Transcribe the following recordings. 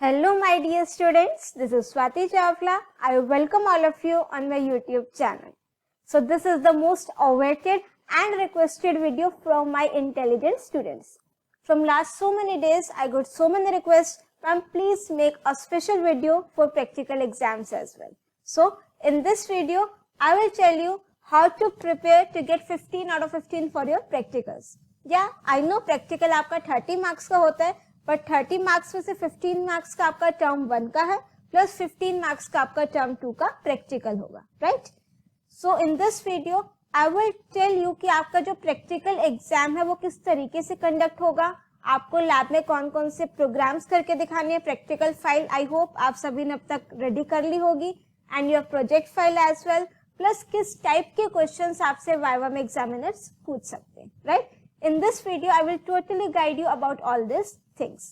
Hello my dear students, this is Swati Chawla. I welcome all of you on my YouTube channel. So this is the most awaited and requested video from my intelligent students. From last so many days, I got so many requests from please make a special video for practical exams as well. So in this video, I will tell you how to prepare to get 15 out of 15 for your practicals. Yeah, I know practical आपका 30 marks का होता है, but 30 marks में से 15 marks का आपका term 1 का है प्लस 15 मार्क्स का आपका टर्म 2 का प्रैक्टिकल होगा, right? So in this video I will tell you कि आपका जो प्रैक्टिकल एग्जाम है वो किस तरीके से कंडक्ट होगा, आपको लैब में कौन कौन से प्रोग्राम्स करके दिखाने हैं, प्रैक्टिकल फाइल आई होप आप सभी ने अब तक रेडी कर ली होगी and your project file as well, plus किस टाइप के क्वेश्चंस आपसे वाइवा में एग्जामिनर्स पूछ सकते हैं, राइट? In this video, I will totally guide you about all these things.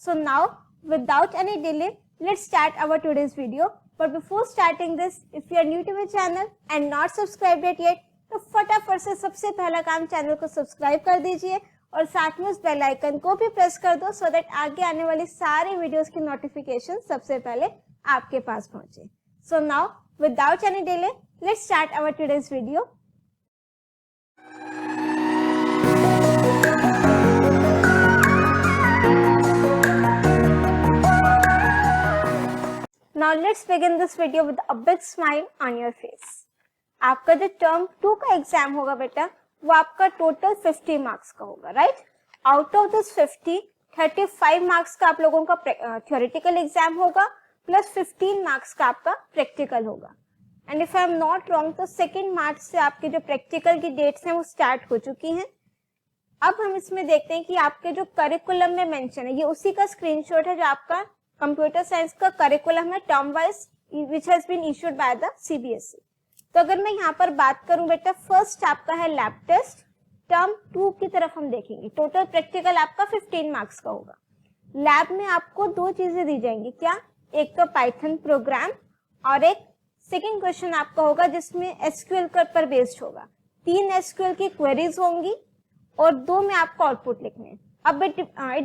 So now, without any delay, let's start our today's video. But before starting this, if you are new to my channel and not subscribed it yet, तो फटाफट से सबसे पहला काम channel को subscribe कर दीजिए और साथ में उस बेल आइकन को भी प्रेस कर दो so that आगे आने वाली सारी वीडियोस की नोटिफिकेशन सबसे पहले आपके पास पहुंचे. So now, without any delay, let's start our today's video. Now let's begin this video with a big smile on your face. आपका जो टर्म 2 का एग्जाम होगा बेटा वो आपका टोटल 50 मार्क्स का होगा, right? Out of this 50, 35 marks का आप लोगों का थ्योरेटिकल एग्जाम होगा प्लस 15 मार्क्स का आपका प्रैक्टिकल होगा. And if I am not wrong तो 2 मार्च से आपके जो प्रैक्टिकल की डेट्स हैं वो स्टार्ट हो चुकी हैं. अब हम इसमें देखते हैं कि आपके जो करिकुलम में मेंशन है ये उसी का स्क्रीनशॉट है जो आपका कंप्यूटर साइंस का करिकुलम है term wise which has been issued by the CBSE. तो अगर मैं यहाँ पर बात करूं बेटा, फर्स्ट आपका है लैब टेस्ट. टर्म 2 की तरफ हम देखेंगे. टोटल प्रैक्टिकल आपका 15 मार्क्स का होगा. लैब में आपको 2 चीजें दी जाएंगी. क्या? एक तो पाइथन प्रोग्राम और एक सेकेंड क्वेश्चन आपका होगा जिसमें एसक्यूएल पर बेस्ड होगा. 3 एसक्यूएल की क्वेरीज होंगी और 2 में आपको आउटपुट लिखने हैं. अब it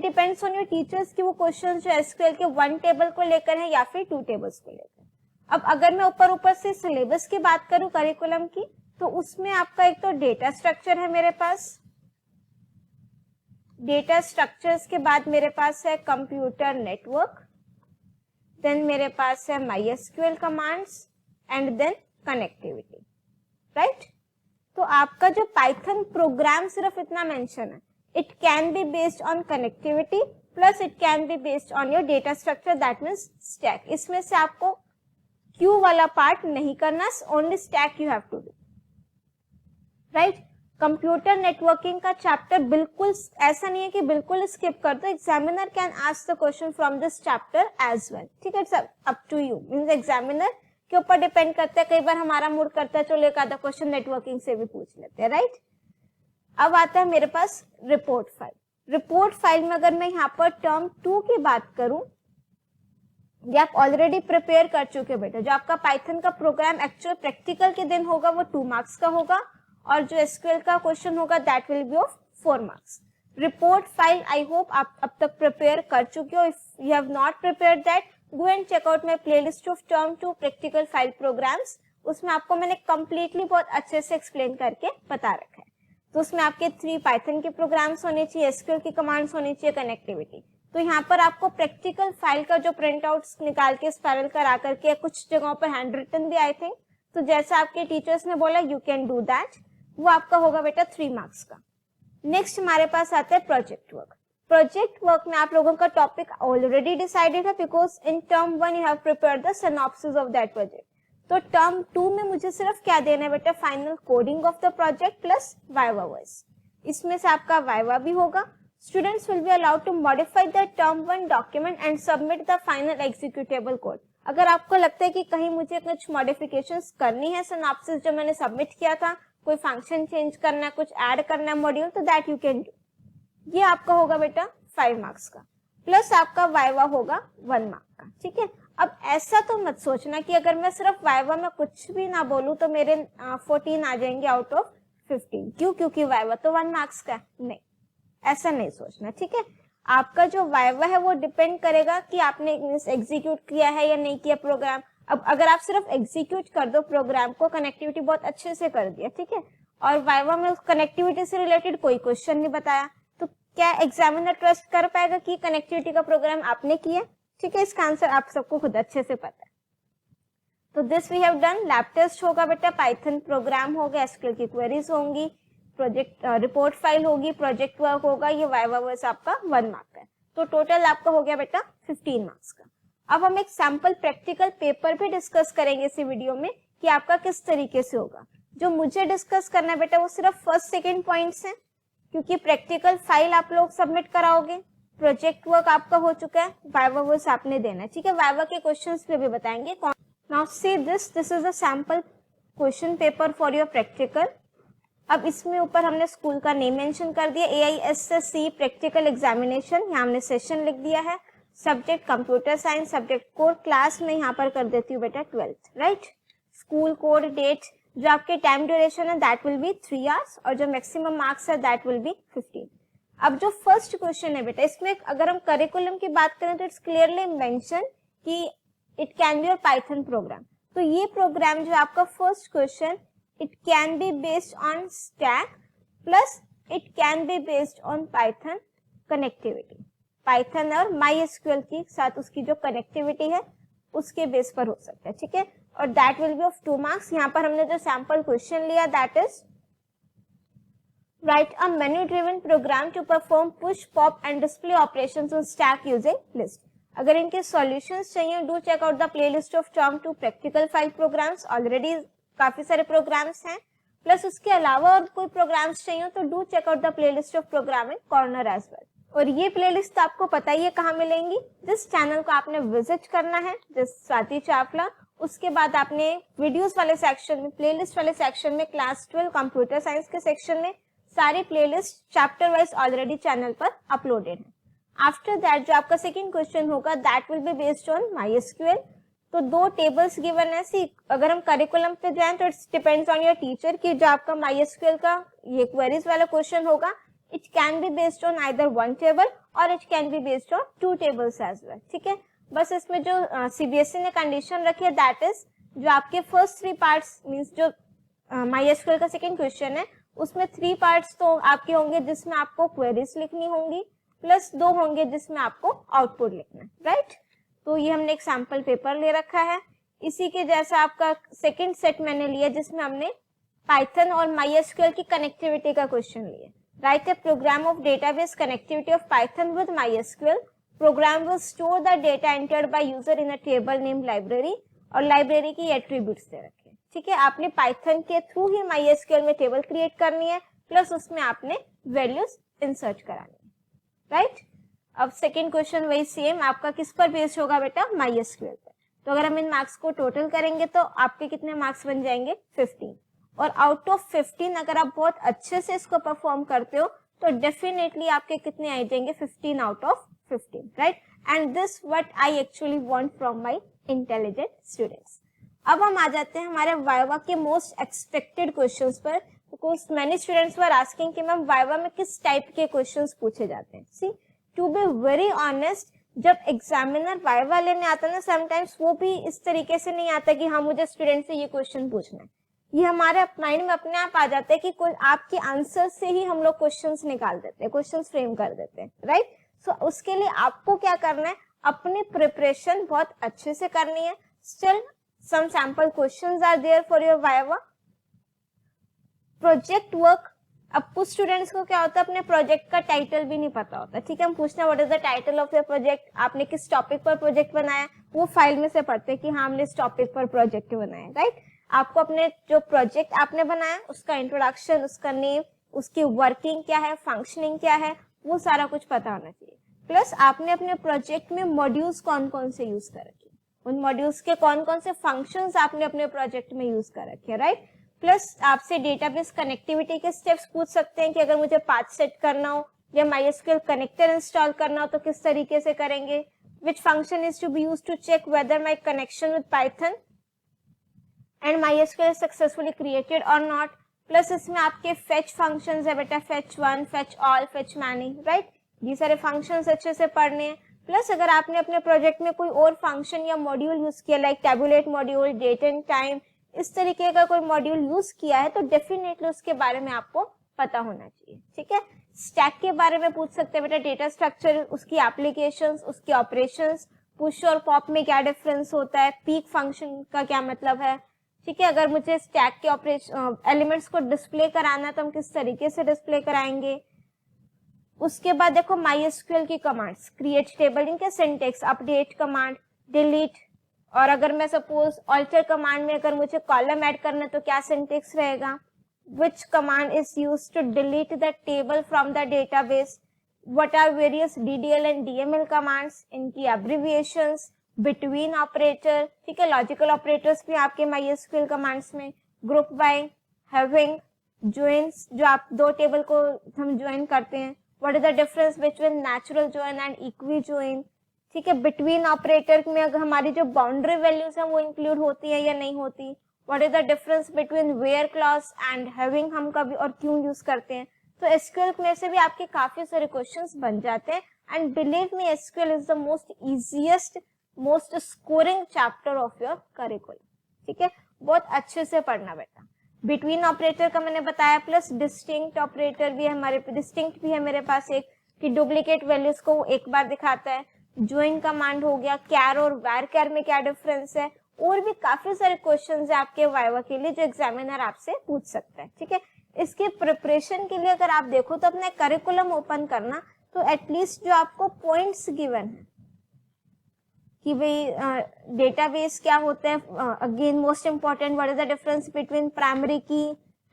depends on your teachers कि वो क्वेश्चन जो एसक्यूएल के 1 टेबल को लेकर है या फिर 2 टेबल्स को लेकर. अब अगर मैं ऊपर से सिलेबस की बात करूं करिकुलम की, तो उसमें आपका एक तो डेटा स्ट्रक्चर है मेरे पास. डेटा स्ट्रक्चर्स के बाद मेरे पास है कंप्यूटर नेटवर्क, देन मेरे पास है MySQL commands and then connectivity, right? तो आपका जो पाइथन प्रोग्राम सिर्फ इतना मेंशन है. It can be based on connectivity plus it can be based on your data structure, that means stack. इसमें से आपको Q वाला पार्ट नहीं करना, only stack you have to do, right? Computer networking का चैप्टर बिल्कुल ऐसा नहीं है कि बिल्कुल स्किप कर दो. Examiner can ask the question from this chapter as well, ठीक है? Up to you, means examiner के ऊपर डिपेंड करता है. कई बार हमारा मूड करता है चलो एक आधा क्वेश्चन नेटवर्किंग से भी पूछ लेते हैं, राइट? अब आता है मेरे पास रिपोर्ट फाइल. रिपोर्ट फाइल में अगर मैं यहाँ पर टर्म 2 की बात करूं, ये आप ऑलरेडी प्रिपेयर कर चुके बेटा. जो आपका पाइथन का प्रोग्राम एक्चुअल प्रैक्टिकल के दिन होगा वो 2 मार्क्स का होगा और जो एसक्यूएल का क्वेश्चन होगा that will be of 4 marks. Report file I hope आप अब तक प्रिपेयर कर चुके हो. If you have not prepare that, go and check out my playlist of term 2 practical file programs. उसमें आपको मैंने कंप्लीटली बहुत अच्छे से एक्सप्लेन करके बता रखा है. तो उसमें आपके 3 पाइथन के प्रोग्राम्स होने चाहिए, एसक्यूएल की कमांड्स होनी चाहिए, कनेक्टिविटी. तो यहाँ पर आपको प्रैक्टिकल फाइल का जो प्रिंट आउट्स निकाल के स्पाइरल करा करके कुछ जगहों पर हैंड रिटन भी आई थिंक, तो जैसा आपके टीचर्स ने बोला यू कैन डू दैट, वो आपका होगा बेटा 3 मार्क्स का. नेक्स्ट हमारे पास आता है प्रोजेक्ट वर्क. प्रोजेक्ट वर्क में आप लोगों का टॉपिक ऑलरेडी डिसाइडेड है because in term 1 you have prepared the synopsis of that project. तो टर्म 2 में मुझे सिर्फ क्या देना है बेटा, final coding of the project plus viva voce. इसमें से आपका वाइवा भी होगा. Students will be allowed to modify the term 1 document and submit the final executable code. अगर आपको लगता है कि कहीं मुझे कुछ मॉडिफिकेशंस करनी है सिनॉप्सिस जो मैंने सबमिट किया था, कोई फंक्शन चेंज करना है, कुछ ऐड करना है मॉड्यूल, तो दैट यू कैन डू. ये आपका होगा बेटा 5 मार्क्स का, प्लस आपका वाइवा होगा 1 मार्क का, ठीक है? अब ऐसा तो मत सोचना कि अगर मैं सिर्फ वाइवा में कुछ भी ना बोलूं तो मेरे 14 आ जाएंगे आउट ऑफ 15. क्यों? क्योंकि वाइवा तो 1 मार्क्स का है. नहीं, ऐसा नहीं सोचना, ठीक है? आपका जो वाइवा है वो डिपेंड करेगा कि आपने एग्जीक्यूट किया है या नहीं किया प्रोग्राम। अब अगर आप सिर्फ एग्जीक्यूट कर दो प्रोग्राम को, कनेक्टिविटी बहुत अच्छे से कर दिया, ठीक है, और वाइवा में कनेक्टिविटी से रिलेटेड कोई क्वेश्चन नहीं बताया, तो क्या एग्जामिनर ट्रस्ट कर पाएगा कि कनेक्टिविटी का प्रोग्राम आपने किया? ठीक है, इसका आंसर आप सबको खुद अच्छे से पता है। तो this we have done. Lab test होगा बेटा, पाइथन प्रोग्राम होगा, एसक्यूएल की क्वेरीज होंगी, प्रोजेक्ट रिपोर्ट फाइल होगी, प्रोजेक्ट वर्क होगा, ये वाइवा वर्स आपका 1 मार्क का है। तो टोटल आपका हो गया बेटा 15 मार्क्स का। अब हम एक सैंपल प्रैक्टिकल पेपर भी डिस्कस करेंगे इसी वीडियो में कि आपका किस तरीके से होगा। जो मुझे डिस्कस करना है बेटा वो सिर्फ फर्स्ट सेकंड पॉइंट्स हैं, क्योंकि प्रैक्टिकल फाइल आप लोग सबमिट कराओगे, प्रोजेक्ट वर्क आपका हो चुका है, वाइवा वर्स आपने देना है, ठीक है। वाइवा के क्वेश्चंस पे भी बताएंगे। Now see this is a sample question paper for your practical. अब इसमें ऊपर हमने स्कूल का नेम मेंशन कर दिया, AISSC प्रैक्टिकल एग्जामिनेशन, यहाँ हमने सेशन लिख दिया है, subject computer science, subject code class में यहाँ पर कर देती हूँ बेटा 12th, right. School code, date, जो आपके टाइम ड्यूरेशन है दैट विल बी 3 आवर्स, और जो मैक्सिमम मार्क्स है दैट विल बी 15। अब जो फर्स्ट क्वेश्चन है बेटा, इसमें अगर हम करिकुलम की बात करें तो इट्स क्लियरली मेंशन कि it can be your Python programme. तो ये प्रोग्राम जो आपका first question, it can be based on stack plus it can be based on Python connectivity। Python और MySQL के साथ उसकी जो कनेक्टिविटी है उसके बेस पर हो सकता है, ठीक है। और that will be of 2 marks। यहाँ पर हमने जो सैंपल क्वेश्चन लिया that is write a menu driven program to perform push, pop and display operations on stack using list। अगर इनके सॉल्यूशंस चाहिए do check out the playlist of term two practical file programs. Already काफी सारे programmes हैं, plus उसके अलावा और कोई प्रोग्राम्स चाहिए तो do check out the playlist of program in corner as well. और ये प्लेलिस्ट आपको पता ही है कहाँ मिलेंगी, जिस चैनल को आपने विजिट करना है, जिस स्वाति चावला, उसके बाद आपने वीडियोस वाले सेक्शन में, प्लेलिस्ट वाले सेक्शन में, क्लास 12 कंप्यूटर साइंस के सेक्शन में सारी playlist chapter wise already channel पर अपलोडेड है। आफ्टर दैट जो आपका सेकेंड क्वेश्चन होगा that will B based on MySQL। तो 2 टेबल्स गिवन है। सी अगर हम करिकुलम पे जाएं तो it's depends on your teacher कि जो आपका MySQL का ये क्वेरीज वाला क्वेश्चन होगा, it can be based on either 1 table और it can be based on 2 tables as well, ठीक है। बस इसमें जो CBSE ने कंडीशन रखी है दैट इज जो आपके फर्स्ट 3 पार्ट्स मींस जो MySQL का सेकेंड क्वेश्चन है उसमें 3 पार्ट्स तो आपके होंगे जिसमें आपको क्वेरीज लिखनी होंगी, प्लस 2 होंगे जिसमें आपको आउटपुट लिखना है, राइट। तो ये हमने एक सैंपल पेपर ले रखा है। इसी के जैसा आपका सेकंड सेट मैंने लिया जिसमें हमने पाइथन और MySQL की कनेक्टिविटी का क्वेश्चन लिया। Write a program of database connectivity of Python with MySQL। Program will store the data entered by user in a table name library, और लाइब्रेरी की एट्रीब्यूट्स दे रखे हैं, ठीक है। आपने पाइथन के थ्रू ही MySQL में टेबल क्रिएट करनी है, प्लस उसमें आपने वैल्यूज इंसर्ट करानी है, राइट। अब सेकेंड क्वेश्चन वही सेम आपका किस पर बेस्ड होगा बेटा, MySQL पर। तो अगर हम इन मार्क्स को टोटल करेंगे तो आपके कितने मार्क्स बन जाएंगे 15। और आउट ऑफ 15 अगर आप बहुत अच्छे से इसको परफॉर्म करते हो तो डेफिनेटली आपके कितने आ जाएंगे 15 out of 15, right. And this what I actually want from my intelligent students. अब हम आ जाते हैं हमारे वाइवा के मोस्ट एक्सपेक्टेड क्वेश्चंस पर, because many students were asking कि मैम वाइवा में किस टाइप के क्वेश्चंस पूछे जाते हैं। सी टू बी वेरी ऑनेस्ट, जब एग्जामिनर वाइवा लेने आता है ना समटाइम्स वो भी इस तरीके से नहीं आता कि हाँ मुझे स्टूडेंट से ये क्वेश्चन पूछना है। ये हमारे माइंड में अपने आप आ जाता है कि कोई आपके आंसर से ही हम लोग क्वेश्चंस निकाल देते हैं, क्वेश्चंस फ्रेम कर देते हैं, राइट। सो उसके लिए आपको क्या करना है, अपनी प्रिपरेशन बहुत अच्छे से करनी है। Still some sample questions are there for your viva. Project work, अब कुछ स्टूडेंट्स को क्या होता है अपने प्रोजेक्ट का टाइटल भी नहीं पता होता, ठीक है। हम पूछते हैं what is the title of your project, आपने किस टॉपिक पर प्रोजेक्ट बनाया, वो फाइल में से पढ़ते हैं कि हाँ हमने इस टॉपिक पर प्रोजेक्ट बनाया, राइट। आपको अपने जो प्रोजेक्ट आपने बनाया उसका इंट्रोडक्शन, उसका नेम, उसकी वर्किंग क्या है, फंक्शनिंग क्या है, वो सारा कुछ पता होना चाहिए। प्लस आपने अपने प्रोजेक्ट में मॉड्यूल्स कौन कौन से यूज कर रखे, उन मॉड्यूल्स के कौन कौन से फंक्शंस आपने अपने प्रोजेक्ट में यूज कर रखे, राइट। प्लस आपसे डेटाबेस कनेक्टिविटी के स्टेप्स पूछ सकते हैं कि अगर मुझे पाथ सेट करना हो या MySQL कनेक्टर इंस्टॉल करना हो तो किस तरीके से करेंगे, which function is to be used to check whether my connection with Python and MySQL is successfully created or not। Plus इसमें आपके फेच फंक्शंस है बेटा, fetch 1, fetch all, fetch many, right. ये सारे फंक्शंस अच्छे से पढ़ने हैं। प्लस अगर आपने अपने प्रोजेक्ट में कोई और फंक्शन या मॉड्यूल यूज किया like tabulate module, date and time, इस तरीके का कोई मॉड्यूल यूज किया है तो डेफिनेटली उसके बारे में आपको पता होना चाहिए। ठीक है, स्टैक के बारे में पूछ सकते हैं बेटा, डेटा स्ट्रक्चर, उसकी एप्लीकेशंस, उसके ऑपरेशंस, पुश और पॉप में क्या डिफरेंस होता है, पीक फंक्शन का क्या मतलब है। ठीक है, अगर मुझे स्टैक के ऑपरेशन एलिमेंट्स को डिस्प्ले कराना है तो हम किस तरीके से डिस्प्ले कराएंगे। उसके बाद देखो MySQL की कमांड्स, क्रिएट टेबल, इनके सिंटेक्स, अपडेट कमांड, डिलीट, और अगर मैं सपोज ऑल्टर कमांड में अगर मुझे कॉलम ऐड करना है तो क्या सिंटेक्स रहेगा। Which command is used to delete the table from the database? What are various DDL and DML commands? इनकी abbreviations, between operator, ठीक है, logical operators भी आपके MySQL commands में, group by, having, joins, जो आप दो टेबल को हम join करते हैं, what is the difference between natural join and equi-join, ठीक है, between operator में अगर हमारी जो boundary values हैं वो include होती है या नहीं होती, what is the difference between where clause and having हम कभी और क्यों यूज करते हैं। तो SQL में से भी आपके काफी सारे क्वेश्चंस बन जाते हैं and believe me SQL is the most easiest, most scoring chapter of your curriculum. ठीक है, बहुत अच्छे से पढ़ना बेटा। बिटवीन ऑपरेटर का मैंने बताया, प्लस डिस्टिंक्ट ऑपरेटर भी है हमारे, डिस्टिंक्ट भी है मेरे पास एक, कि डुप्लीकेट वैल्यूज को एक बार दिखाता है। ज्वाइन कमांड हो गया, कैर और वैर कैर में क्या डिफरेंस है, और भी काफी सारे क्वेश्चंस है आपके वाइवा के लिए जो एग्जामिनर आपसे पूछ सकता है। ठीक है, इसके प्रिपरेशन के लिए अगर आप देखो तो अपने करिकुलम ओपन करना, तो एटलीस्ट जो आपको पॉइंट्स गिवन है कि भाई डेटाबेस क्या होता है, again most important, what is the difference between primary की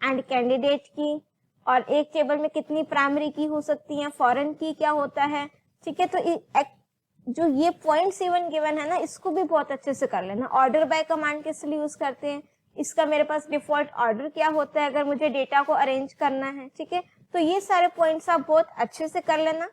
एंड कैंडिडेट की, और एक टेबल में कितनी प्राइमरी की हो सकती है, फॉरेन की क्या होता है। ठीक है, तो जो ये पॉइंट्स इवन गिवन है ना, इसको भी बहुत अच्छे से कर लेना। ऑर्डर बाय कमांड किस लिए यूज करते हैं, इसका मेरे पास डिफॉल्ट ऑर्डर क्या होता है अगर मुझे डेटा को अरेंज करना है। ठीक है, तो ये सारे पॉइंट्स आप बहुत अच्छे से कर लेना।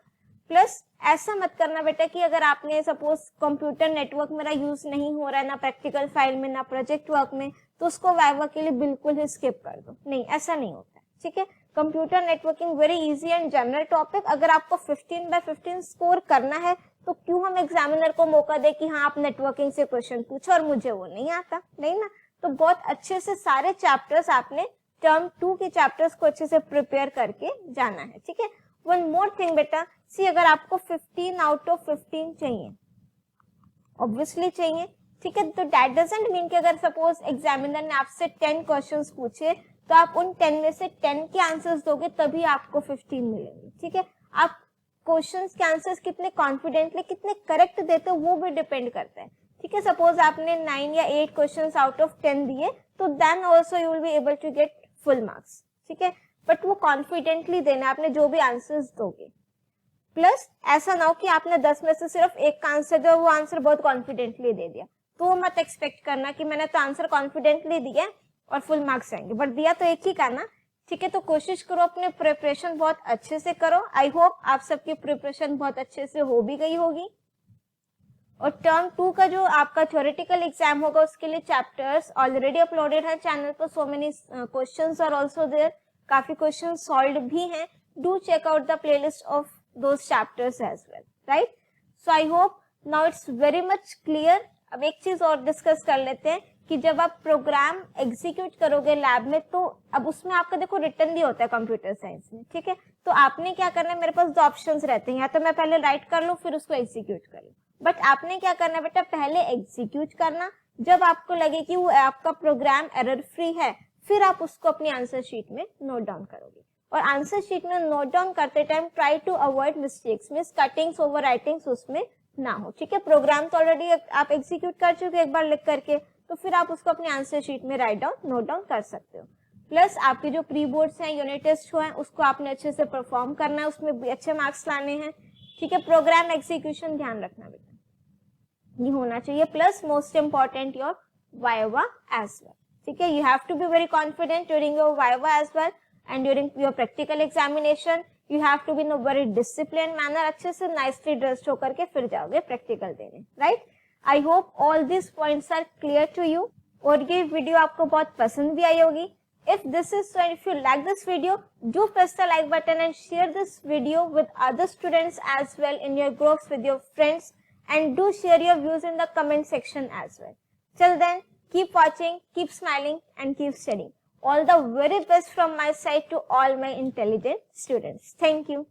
प्लस ऐसा मत करना बेटा कि अगर आपने सपोज कंप्यूटर नेटवर्क मेरा यूज नहीं हो रहा है ना प्रैक्टिकल फाइल में ना प्रोजेक्ट वर्क में, तो उसको वाइवा के लिए बिल्कुल ही स्किप कर दो। नहीं, ऐसा नहीं होता है। ठीक है, computer networking very easy and general topic, अगर आपको 15/15 स्कोर करना है तो क्यों हम एग्जामिनर को मौका दे कि हाँ आप नेटवर्किंग से क्वेश्चन पूछो और मुझे वो नहीं आता, नहीं ना। तो बहुत अच्छे से सारे चैप्टर्स आपने टर्म 2 के चैप्टर्स को अच्छे से प्रिपेयर करके जाना है। ठीक है, वन मोर थिंग बेटा, सी अगर आपको 15 आउट ऑफ 15 चाहिए, ऑब्वियसली चाहिए। ठीक है, तो दैट डजंट मीन कि अगर सपोज एग्जामिनर ने आपसे 10 क्वेश्चंस पूछे तो आप उन 10 में से 10 के आंसर्स दोगे तभी आपको 15 मिलेंगे। ठीक है, आप क्वेश्चंस के आंसर्स कितने कॉन्फिडेंटली, कितने करेक्ट देते हो वो भी डिपेंड करता है। ठीक है, सपोज आपने 9 या 8 क्वेश्चंस आउट ऑफ 10 दिए तो then also you will be able to get full marks. ठीक है, बट वो कॉन्फिडेंटली देना आपने जो भी आंसर्स दोगे। प्लस ऐसा ना हो कि आपने 10 में से सिर्फ एक का आंसर दिया, वो आंसर बहुत कॉन्फिडेंटली दे दिया, तो मत एक्सपेक्ट करना कि मैंने तो आंसर कॉन्फिडेंटली दिया और फुल मार्क्स आएंगे, बट दिया तो एक ही का ना। ठीक है, तो कोशिश करो अपने प्रिपरेशन बहुत अच्छे से करो। आई होप आप सबकी प्रिपरेशन बहुत अच्छे से हो भी गई होगी। और टर्म 2 का जो आपका थ्योरेटिकल एग्जाम होगा उसके लिए चैप्टर्स ऑलरेडी अपलोडेड है चैनल पर, so many questions are also there, काफी क्वेश्चन सॉल्व्ड भी हैं। Do check out the playlist of those chapters as well, right. So I hope now it's very much clear. अब एक चीज और discuss कर लेते हैं कि जब आप प्रोग्राम एग्जीक्यूट करोगे लैब में, तो अब उसमें आपका देखो रिटर्न भी होता है कंप्यूटर साइंस में। ठीक है, तो आपने क्या करना है, मेरे पास 2 ऑप्शंस रहते हैं, या तो मैं पहले राइट कर लूं फिर उसको एग्जीक्यूट कर लूं, बट आपने क्या करना है बेटा, पहले एग्जीक्यूट करना। जब आपको लगे कि वो आपका प्रोग्राम एरर फ्री है, फिर आप उसको अपनी आंसर शीट में नोट डाउन करोगे। और आंसर शीट में नोट डाउन करते time try to avoid mistakes, means cuttings, over writings उसमें ना हो। ठीक है, प्रोग्राम तो ऑलरेडी आप एग्जीक्यूट कर चुके एक बार लिख करके, तो फिर आप उसको अपनी आंसर शीट में राइट डाउन, नोट डाउन कर सकते हो। प्लस आपके जो प्री बोर्ड्स हैं, यूनिट टेस्ट हैं, उसको आपने अच्छे से परफॉर्म करना है, उसमें भी अच्छे मार्क्स लाने हैं। ठीक है, प्रोग्राम एग्जीक्यूशन ध्यान रखना बेटा, ये होना चाहिए। Plus most important your viva as well. ठीक है, you have to be very confident during your viva as well and during your practical examination. You have to be in a very discipline manner, अच्छे से nicely dressed होकर के फिर जाओगे practical देने, right. I hope all this points are clear to you. और ये video आपको बहुत पसंद भी आई होगी। if this is so, and if you like this video, do press the like button and share this video with other students as well in your groups with your friends, and do share your views in the comment section as well. Till then, keep watching, keep smiling and keep studying. All the very best from my side to all my intelligent students. Thank you.